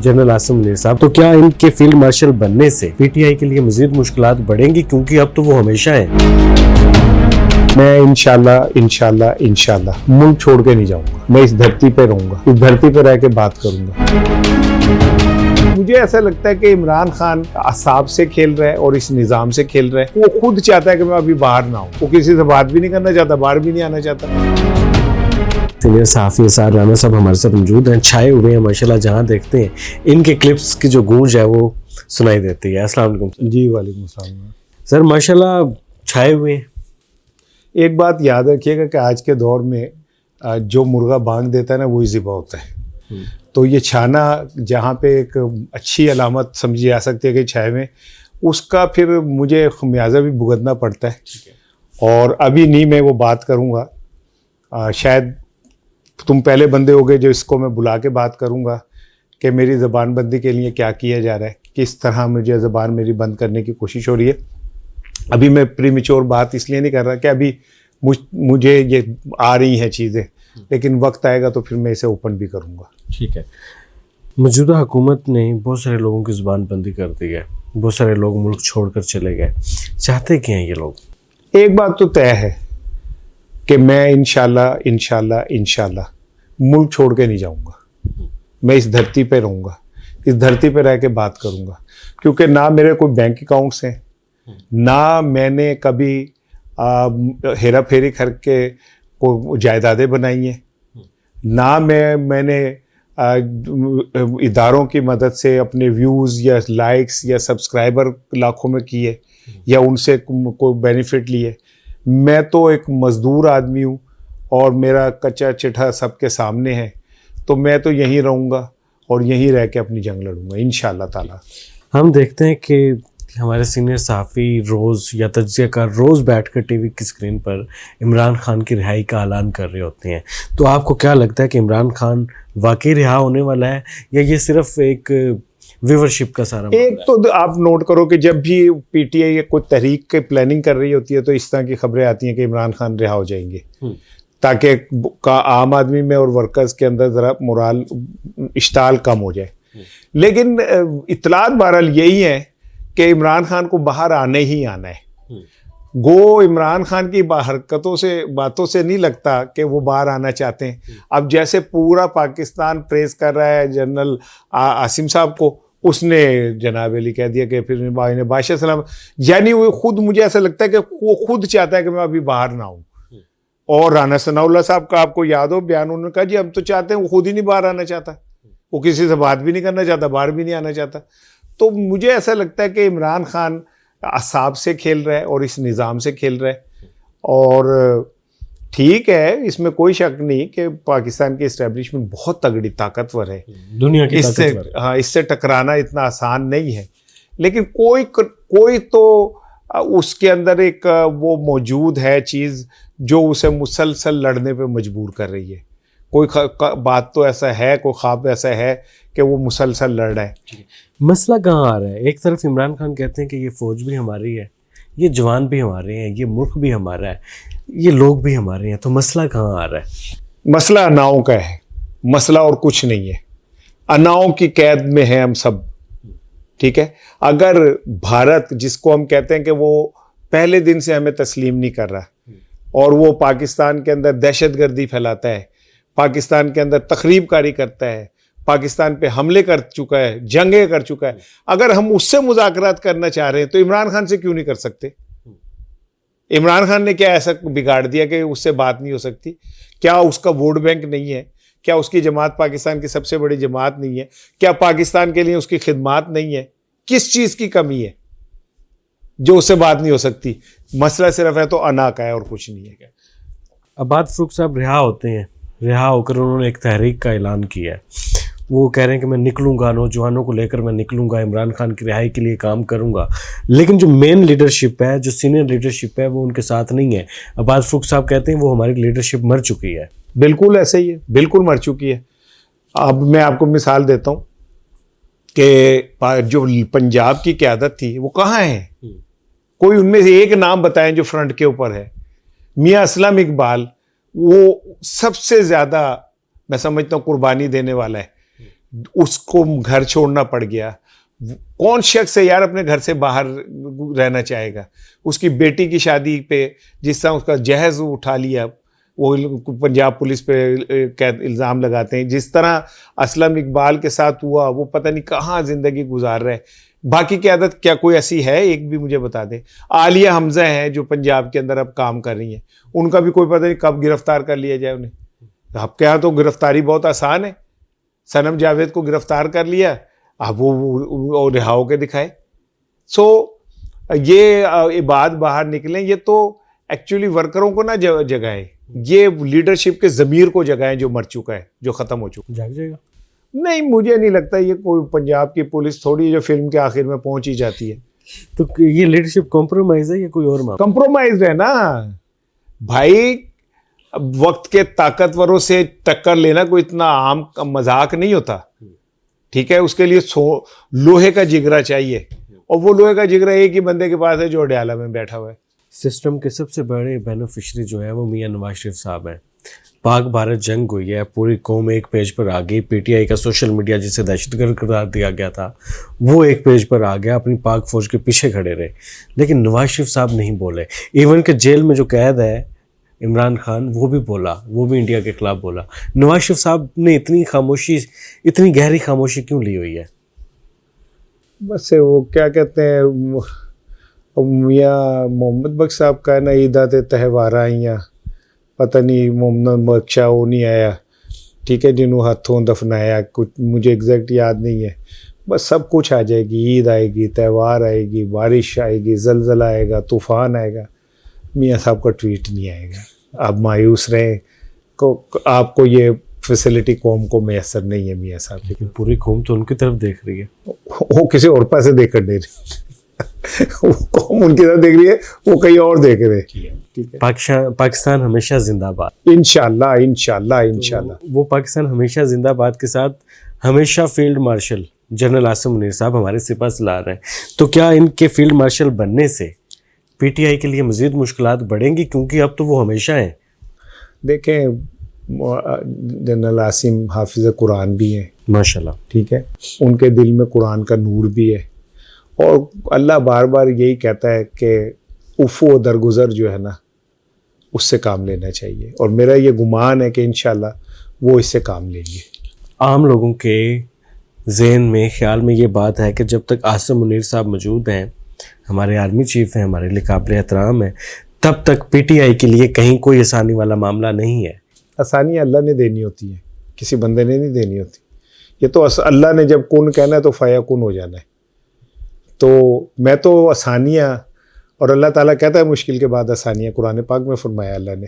General Asim Munir صاحب، تو کیا ان کے فیلڈ مارشل بننے سے پی ٹی آئی کے لیے مزید مشکلات بڑھیں گی؟ کیونکہ اب تو وہ ہمیشہ ہیں۔ میں انشاءاللہ ملک چھوڑ کے نہیں جاؤں گا، میں اس دھرتی پہ رہوں گا، اس دھرتی پہ رہ کے بات کروں گا۔ مجھے ایسا لگتا ہے کہ عمران خان اعصاب سے کھیل رہا ہے اور اس نظام سے کھیل رہا ہے۔ وہ خود چاہتا ہے کہ میں ابھی باہر نہ ہوں، وہ کسی سے بات بھی نہیں کرنا چاہتا، باہر بھی نہیں آنا چاہتا۔ سینئر صحافی اسرار رانا صاحب ہمارے ساتھ موجود ہیں، چھائے ہوئے ہیں ماشاءاللہ، جہاں دیکھتے ہیں ان کے کلپس کی جو گونج ہے وہ سنائی دیتی ہے۔ السلام علیکم۔ جی وعلیکم السلام سر، ماشاءاللہ چھائے ہوئے ہیں۔ ایک بات یاد رکھیے گا کہ آج کے دور میں جو مرغا بانگ دیتا ہے نا وہی ذبح ہوتا ہے، تو یہ چھانا جہاں پہ ایک اچھی علامت سمجھی جا سکتی ہے کہ چھائے میں، اس کا پھر مجھے خمیازہ بھی بھگتنا پڑتا ہے، اور ابھی نہیں میں وہ بات کروں گا۔ شاید تم پہلے بندے ہوگے جو اس کو میں بلا کے بات کروں گا کہ میری زبان بندی کے لیے کیا کیا جا رہا ہے، کس طرح مجھے زبان میری بند کرنے کی کوشش ہو رہی ہے۔ ابھی میں پری میچور بات اس لیے نہیں کر رہا کہ ابھی مجھے یہ آ رہی ہیں چیزیں، لیکن وقت آئے گا تو پھر میں اسے اوپن بھی کروں گا۔ ٹھیک ہے۔ موجودہ حکومت نے بہت سارے لوگوں کی زبان بندی کر دی ہے، بہت سارے لوگ ملک چھوڑ کر چلے گئے، چاہتے کیا ہیں یہ لوگ؟ ایک بات تو طے ہے کہ میں انشاءاللہ ملک چھوڑ کے نہیں جاؤں گا، میں اس دھرتی پہ رہوں گا، اس دھرتی پہ رہ کے بات کروں گا، کیونکہ نہ میرے کوئی بینک اکاؤنٹس ہیں، نہ میں نے کبھی ہیرا پھیری کر کے کوئی جائیدادیں بنائی ہیں، نہ میں نے اداروں کی مدد سے اپنے ویوز یا لائکس یا سبسکرائبر لاکھوں میں کیے یا ان سے کوئی بینیفٹ لیے۔ میں تو ایک مزدور آدمی ہوں اور میرا کچا چٹھا سب کے سامنے ہے، تو میں تو یہیں رہوں گا اور یہیں رہ کے اپنی جنگ لڑوں گا انشاءاللہ تعالیٰ۔ ہم دیکھتے ہیں کہ ہمارے سینئر صحافی روز یا تجزیہ کار روز بیٹھ کر ٹی وی کی اسکرین پر عمران خان کی رہائی کا اعلان کر رہے ہوتے ہیں، تو آپ کو کیا لگتا ہے کہ عمران خان واقعی رہا ہونے والا ہے یا یہ صرف ایک ویورشپ کا سارا؟ ایک تو آپ نوٹ کرو کہ جب بھی پی ٹی آئی کوئی تحریک کی پلاننگ کر رہی ہوتی ہے تو اس طرح کی خبریں آتی ہیں کہ عمران خان رہا ہو جائیں گے، تاکہ عام آدمی میں اور ورکرز کے اندر ذرا مورال اشتعال کم ہو جائے۔ لیکن اطلاعات بہرحال یہی ہیں کہ عمران خان کو باہر آنے ہی آنا ہے۔ گو عمران خان کی حرکتوں سے باتوں سے نہیں لگتا کہ وہ باہر آنا چاہتے ہیں۔ اب جیسے پورا پاکستان پریز کر رہا ہے جنرل عاصم صاحب کو، اس نے جناب علی کہہ دیا کہ پھر بادشاہ سلام، یعنی وہ خود مجھے ایسا لگتا ہے کہ وہ خود چاہتا ہے کہ میں ابھی باہر نہ ہوں۔ اور رانا ثناء اللہ صاحب کا آپ کو یاد ہو بیان، انہوں نے کہا جی ہم تو چاہتے ہیں، وہ خود ہی نہیں باہر آنا چاہتا، وہ کسی سے بات بھی نہیں کرنا چاہتا، باہر بھی نہیں آنا چاہتا۔ تو مجھے ایسا لگتا ہے کہ عمران خان اعصاب سے کھیل رہا ہے اور اس نظام سے کھیل رہا ہے، اور ٹھیک ہے، اس میں کوئی شک نہیں کہ پاکستان کی اسٹیبلشمنٹ بہت تگڑی طاقتور ہے، دنیا کی اس سے ٹکرانا اتنا آسان نہیں ہے، لیکن کوئی تو اس کے اندر ایک وہ موجود ہے چیز جو اسے مسلسل لڑنے پہ مجبور کر رہی ہے۔ کوئی بات تو ایسا ہے، کوئی خواب ایسا ہے کہ وہ مسلسل لڑ رہا ہے۔ مسئلہ کہاں آ رہا ہے؟ ایک طرف عمران خان کہتے ہیں کہ یہ فوج بھی ہماری ہے، یہ جوان بھی ہمارے ہیں، یہ ملک بھی ہمارا ہے، یہ لوگ بھی ہمارے ہیں، تو مسئلہ کہاں آ رہا ہے؟ مسئلہ اناؤں کا ہے، مسئلہ اور کچھ نہیں ہے۔ اناؤں کی قید میں ہیں ہم سب، ٹھیک ہے۔ اگر بھارت، جس کو ہم کہتے ہیں کہ وہ پہلے دن سے ہمیں تسلیم نہیں کر رہا اور وہ پاکستان کے اندر دہشت گردی پھیلاتا ہے، پاکستان کے اندر تخریب کاری کرتا ہے، پاکستان پہ حملے کر چکا ہے، جنگیں کر چکا ہے، اگر ہم اس سے مذاکرات کرنا چاہ رہے ہیں تو عمران خان سے کیوں نہیں کر سکتے؟ عمران خان نے کیا ایسا بگاڑ دیا کہ اس سے بات نہیں ہو سکتی؟ کیا اس کا ووٹ بینک نہیں ہے؟ کیا اس کی جماعت پاکستان کی سب سے بڑی جماعت نہیں ہے؟ کیا پاکستان کے لیے اس کی خدمات نہیں ہے؟ کس چیز کی کمی ہے جو اس سے بات نہیں ہو سکتی؟ مسئلہ صرف ہے تو انا کا ہے اور کچھ نہیں ہے۔ عباد فروخ صاحب رہا ہوتے ہیں، رہا ہو کر انہوں نے ایک تحریک کا اعلان کیا ہے، وہ کہہ رہے ہیں کہ میں نکلوں گا، نوجوانوں کو لے کر میں نکلوں گا، عمران خان کی رہائی کے لیے کام کروں گا، لیکن جو مین لیڈرشپ ہے، جو سینئر لیڈرشپ ہے، وہ ان کے ساتھ نہیں ہے۔ عباد فروخ صاحب کہتے ہیں وہ ہماری لیڈرشپ مر چکی ہے۔ بالکل ایسے ہی ہے، بالکل مر چکی ہے۔ اب میں آپ کو مثال دیتا ہوں کہ جو پنجاب کی قیادت تھی وہ کہاں ہے؟ کوئی ان میں سے ایک نام بتائیں جو فرنٹ کے اوپر ہے۔ میاں اسلم اقبال وہ سب سے زیادہ میں سمجھتا ہوں قربانی دینے والا ہے۔ اس کو گھر چھوڑنا پڑ گیا. کون شخص ہے یار اپنے گھر سے باہر رہنا چاہے گا؟ اس کی بیٹی کی شادی پہ جس طرح اس کا جہیز اٹھا لیا, وہ پنجاب پولیس پہ الزام لگاتے ہیں, جس طرح اسلم اقبال کے ساتھ ہوا, وہ پتہ نہیں کہاں زندگی گزار رہے. باقی قیادت کیا کوئی ایسی ہے؟ ایک بھی مجھے بتا دیں. عالیہ حمزہ ہیں جو پنجاب کے اندر اب کام کر رہی ہیں, ان کا بھی کوئی پتہ نہیں کب گرفتار کر لیا جائے انہیں. آپ کے یہاں تو گرفتاری بہت آسان ہے. صنم جاوید کو گرفتار کر لیا, اب وہ رہا ہو کے دکھائے. سو یہ بات باہر نکلیں, یہ تو ایکچولی ورکروں کو نہ جگائے, یہ لیڈرشپ کے ضمیر کو جگائیں جو مر چکا ہے, جو ختم ہو چکا. جاگ جائے گا؟ نہیں, مجھے نہیں لگتا. یہ کوئی پنجاب کی پولیس تھوڑی جو فلم کے آخر میں پہنچ ہی جاتی ہے. تو یہ لیڈرشپ کمپرومائز ہے یا کوئی اور معاملہ؟ کمپرومائز ہے نا بھائی. وقت کے طاقتوروں سے ٹکر لینا کوئی اتنا عام مذاق نہیں ہوتا, ٹھیک ہے. اس کے لیے لوہے کا جگرا چاہیے, اور وہ لوہے کا جگرا ایک ہی بندے کے پاس ہے جو اڈیالہ میں بیٹھا ہوا ہے. سسٹم کے سب سے بڑے بینیفیشری جو ہیں وہ میاں نواز شریف صاحب ہیں. پاک بھارت جنگ ہوئی ہے, پوری قوم ایک پیج پر آ گئی. پی ٹی آئی کا سوشل میڈیا جسے دہشت گرد قرار دیا گیا تھا وہ ایک پیج پر آ گیا, اپنی پاک فوج کے پیچھے کھڑے رہے. لیکن نواز شریف صاحب نہیں بولے. ایون کہ جیل میں جو قید ہے عمران خان, وہ بھی بولا, وہ بھی انڈیا کے خلاف بولا. نواز شریف صاحب نے اتنی گہری خاموشی کیوں لی ہوئی ہے؟ بس وہ کیا کہتے ہیں, میاں محمد بخش صاحب کا ہے نا, عیدات تہوار آئیاں, پتہ نہیں محمد بخشا وہ نہیں آیا, ٹھیک ہے, جنہوں ہاتھوں دفنایا, کچھ مجھے ایگزیکٹ یاد نہیں ہے. بس سب کچھ آ جائے گی, عید آئے گی, تہوار آئے گی, بارش آئے گی, زلزلہ آئے گا, طوفان آئے گا, میاں صاحب کا ٹویٹ نہیں آئے گا. آپ مایوس رہیں, آپ کو یہ فیسلٹی قوم کو میسر نہیں ہے میاں صاحب. لیکن پوری قوم تو ان کی طرف دیکھ رہی ہے. وہ کسی اور پاسے دیکھ کر دے رہی, قوم ان کی طرف دیکھ رہی ہے, وہ کہیں اور دیکھ رہے. ٹھیک ہے, پاکستان ہمیشہ زندہ باد. انشاءاللہ انشاءاللہ انشاءاللہ. وہ پاکستان ہمیشہ زندہ باد کے ساتھ ہمیشہ field marshal general Asim Munir صاحب ہمارے سپاہ سالار ہیں. تو کیا ان کے فیلڈ مارشل بننے سے پی ٹی آئی کے لیے مزید مشکلات بڑھیں گی؟ کیونکہ اب تو وہ ہمیشہ ہیں. دیکھیں, جنرل عاصم حافظ قرآن بھی ہیں ماشاءاللہ, ٹھیک ہے, ان کے دل میں قرآن کا نور بھی ہے, اور اللہ بار بار یہی کہتا ہے کہ عفو و درگزر جو ہے نا اس سے کام لینا چاہیے, اور میرا یہ گمان ہے کہ انشاءاللہ وہ اس سے کام لیں گے. عام لوگوں کے ذہن میں خیال میں یہ بات ہے کہ جب تک عاصم منیر صاحب موجود ہیں, ہمارے آرمی چیف ہیں, ہمارے لیے قابل احترام ہیں, تب تک پی ٹی آئی کے لیے کہیں کوئی آسانی والا معاملہ نہیں ہے. آسانی اللہ نے دینی ہوتی ہے, کسی بندے نے نہیں دینی ہوتی. یہ تو اللہ نے جب کن کہنا ہے تو فیکون ہو جانا ہے. تو میں تو آسانیاں, اور اللہ تعالیٰ کہتا ہے مشکل کے بعد آسانیاں, قرآن پاک میں فرمایا اللہ نے.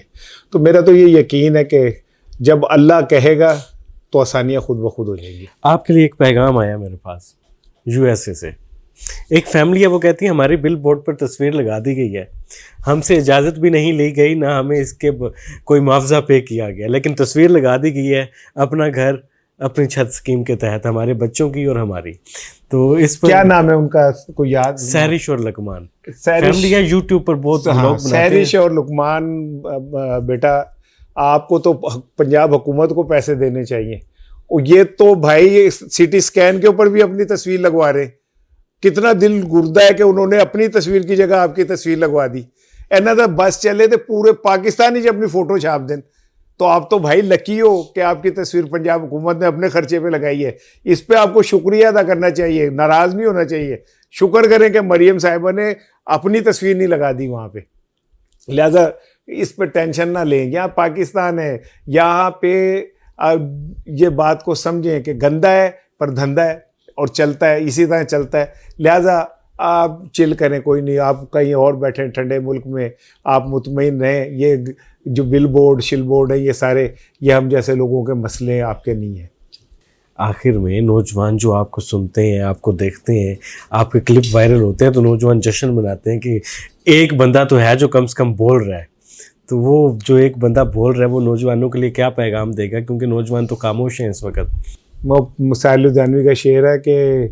تو میرا تو یہ یقین ہے کہ جب اللہ کہے گا تو آسانیاں خود بخود ہو جائیں گی. آپ کے لیے ایک پیغام آیا میرے پاس یو ایس اے سے. ایک فیملی ہے, وہ کہتی ہے ہماری بل بورڈ پر تصویر لگا دی گئی ہے, ہم سے اجازت بھی نہیں لی گئی, نہ ہمیں اس کے کوئی معاوضہ پے کیا گیا, لیکن تصویر لگا دی گئی ہے, اپنا گھر اپنی چھت اسکیم کے تحت, ہمارے بچوں کی اور ہماری. تو اس پر کیا نام ہے ان کا, کوئی یاد؟ سہرش اور لقمان فیملی ہے, یوٹیوب پر بہت لوگ بناتے ہیں. سہرش اور لقمان, بیٹا آپ کو تو پنجاب حکومت کو پیسے دینے چاہیے. یہ تو بھائی سی ٹی اسکین کے اوپر بھی اپنی تصویر لگوا رہے. کتنا دل گردہ ہے کہ انہوں نے اپنی تصویر کی جگہ آپ کی تصویر لگوا دی. اینا تو بس چلے تو پورے پاکستان ہی اپنی فوٹو چھاپ دیں. تو آپ تو بھائی لکی ہو کہ آپ کی تصویر پنجاب حکومت نے اپنے خرچے پہ لگائی ہے. اس پہ آپ کو شکریہ ادا کرنا چاہیے, ناراض نہیں ہونا چاہیے. شکر کریں کہ مریم صاحبہ نے اپنی تصویر نہیں لگا دی وہاں پہ. لہذا اس پہ ٹینشن نہ لیں. یہاں پاکستان ہے, یہاں پہ یہ بات کو سمجھیں کہ گندا ہے پر دھندا ہے, اور چلتا ہے, اسی طرح چلتا ہے. لہذا آپ چل کریں, کوئی نہیں, آپ کہیں اور بیٹھیں ٹھنڈے ملک میں, آپ مطمئن رہیں. یہ جو بل بورڈ شل بورڈ ہے, یہ سارے یہ ہم جیسے لوگوں کے مسئلے ہیں, آپ کے نہیں ہیں. آخر میں نوجوان جو آپ کو سنتے ہیں, آپ کو دیکھتے ہیں, آپ کے کلپ وائرل ہوتے ہیں, تو نوجوان جشن مناتے ہیں کہ ایک بندہ تو ہے جو کم سے کم بول رہا ہے. تو وہ جو ایک بندہ بول رہا ہے وہ نوجوانوں کے لیے کیا پیغام دے گا؟ کیونکہ نوجوان تو خاموش ہیں اس وقت. وہ ساحل الدانوی کا شعر ہے کہ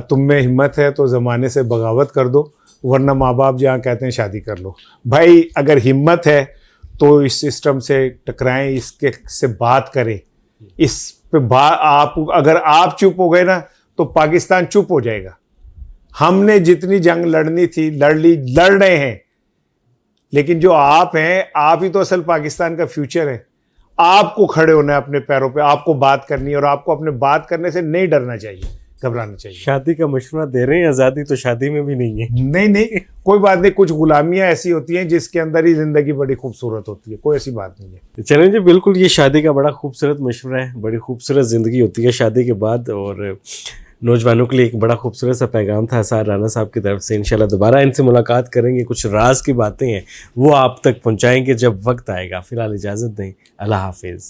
تم میں ہمت ہے تو زمانے سے بغاوت کر دو, ورنہ ماں باپ جہاں کہتے ہیں شادی کر لو. بھائی اگر ہمت ہے تو اس سسٹم سے ٹکرائیں, اس کے سے بات کریں, اس آپ اگر آپ چپ ہو گئے نا تو پاکستان چپ ہو جائے گا. ہم نے جتنی جنگ لڑنی تھی لڑ رہے ہیں, لیکن جو آپ ہیں, آپ ہی تو اصل پاکستان کا فیوچر ہے. آپ کو کھڑے ہونا ہے اپنے پیروں پہ, آپ کو بات کرنی ہے, اور آپ کو اپنے بات کرنے سے نہیں ڈرنا چاہیے, گھبرانا چاہیے. شادی کا مشورہ دے رہے ہیں, آزادی تو شادی میں بھی نہیں ہے. نہیں کوئی بات نہیں, کچھ غلامیاں ایسی ہوتی ہیں جس کے اندر ہی زندگی بڑی خوبصورت ہوتی ہے, کوئی ایسی بات نہیں ہے. چلیں جی, بالکل یہ شادی کا بڑا خوبصورت مشورہ ہے, بڑی خوبصورت زندگی ہوتی ہے شادی کے بعد, اور نوجوانوں کے لیے ایک بڑا خوبصورت سا پیغام تھا اسرار رانا صاحب کی طرف سے. انشاءاللہ دوبارہ ان سے ملاقات کریں گے, کچھ راز کی باتیں ہیں وہ آپ تک پہنچائیں گے جب وقت آئے گا. فی الحال اجازت دیں, اللہ حافظ.